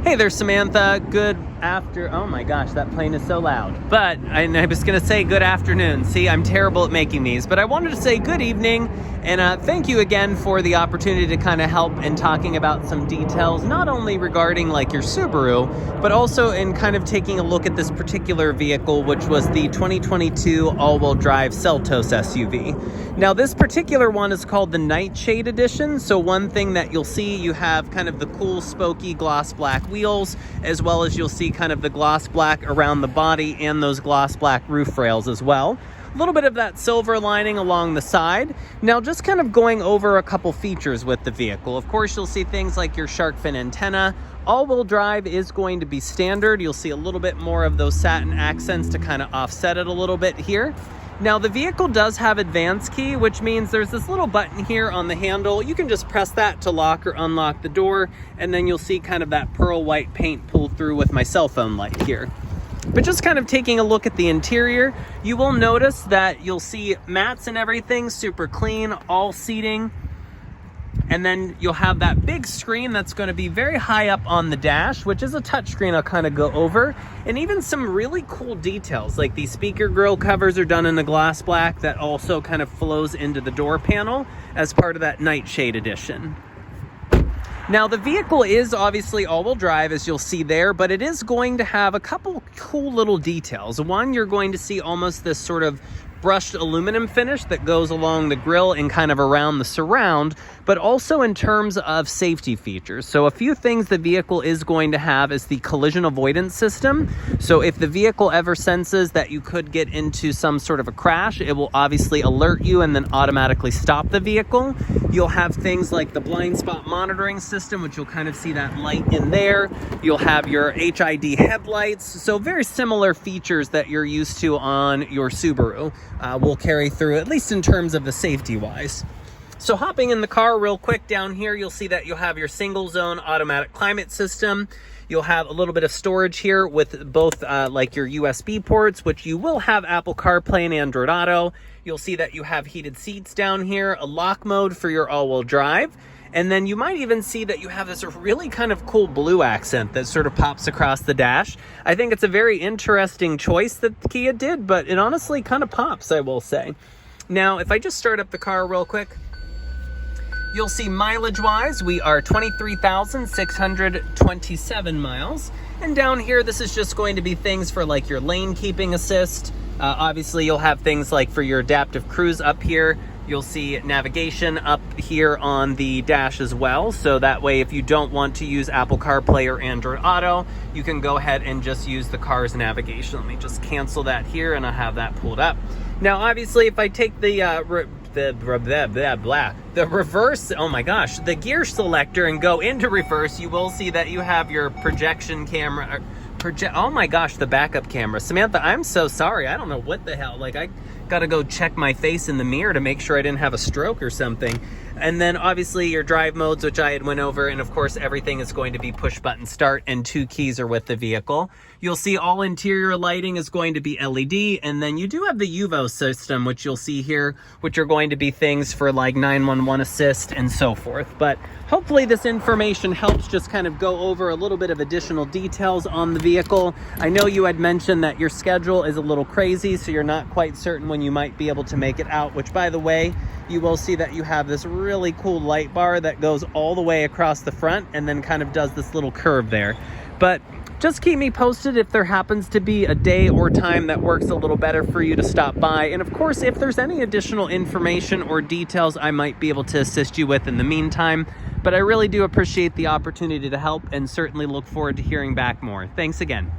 Hey there, Samantha. Oh my gosh, that plane is so loud. But I was gonna say good afternoon. See, I'm terrible at making these, but I wanted to say good evening, and thank you again for the opportunity to kind of help in talking about some details, not only regarding like your Subaru, but also in kind of taking a look at this particular vehicle, which was the 2022 all-wheel drive Seltos SUV. Now, this particular one is called the Nightshade Edition. So one thing that you'll see, you have kind of the cool, spokey gloss black wheels, as well as you'll see kind of the gloss black around the body and those gloss black roof rails as well. A little bit of that silver lining along the side. Now, just kind of going over a couple features with the vehicle. Of course, you'll see things like your shark fin antenna. All-wheel drive is going to be standard. You'll see a little bit more of those satin accents to kind of offset it a little bit here. Now, the vehicle does have advance key, which means there's this little button here on the handle. You can just press that to lock or unlock the door, and then you'll see kind of that pearl white paint pull through with my cell phone light here. But just kind of taking a look at the interior, you will notice that you'll see mats and everything, super clean, all seating. And then you'll have that big screen that's going to be very high up on the dash, which is a touchscreen I'll kind of go over. And even some really cool details, like these speaker grill covers are done in the gloss black that also kind of flows into the door panel as part of that Nightshade Edition. Now, the vehicle is obviously all-wheel drive, as you'll see there, but it is going to have a couple cool little details. One, you're going to see almost this sort of brushed aluminum finish that goes along the grille and kind of around the surround, but also in terms of safety features. So a few things the vehicle is going to have is the collision avoidance system. So if the vehicle ever senses that you could get into some sort of a crash, it will obviously alert you and then automatically stop the vehicle. You'll have things like the blind spot monitoring system, which you'll kind of see that light in there. You'll have your HID headlights. So very similar features that you're used to on your Subaru will carry through, at least in terms of the safety wise. So hopping in the car real quick down here, you'll see that you'll have your single zone automatic climate system. You'll have a little bit of storage here with both like your USB ports, which you will have Apple CarPlay and Android Auto. You'll see that you have heated seats down here, a lock mode for your all-wheel drive. And then you might even see that you have this really kind of cool blue accent that sort of pops across the dash. I think it's a very interesting choice that Kia did, but it honestly kind of pops, I will say. Now, if I just start up the car real quick, you'll see mileage-wise, we are 23,627 miles. And down here, this is just going to be things for like your lane keeping assist. Obviously, you'll have things like for your adaptive cruise up here. You'll see navigation up here on the dash as well. So that way, if you don't want to use Apple CarPlay or Android Auto, you can go ahead and just use the car's navigation. Let me just cancel that here and I'll have that pulled up. Now, obviously, if I take the reverse, oh my gosh, the gear selector and go into reverse, you will see that you have your projection camera. Oh my gosh, the backup camera. Samantha, I'm so sorry. I don't know what the hell. Like, I gotta go check my face in the mirror to make sure I didn't have a stroke or something. And then obviously your drive modes, which I had went over, and of course everything is going to be push button start and 2 keys are with the vehicle. You'll see all interior lighting is going to be LED, and then you do have the UVO system, which you'll see here, which are going to be things for like 911 assist and so forth. But hopefully this information helps just kind of go over a little bit of additional details on the vehicle. I know you had mentioned that your schedule is a little crazy, so you're not quite certain when you might be able to make it out, which by the way, you will see that you have this really cool light bar that goes all the way across the front and then kind of does this little curve there. But just keep me posted if there happens to be a day or time that works a little better for you to stop by. And of course, if there's any additional information or details I might be able to assist you with in the meantime. But I really do appreciate the opportunity to help and certainly look forward to hearing back more. Thanks again.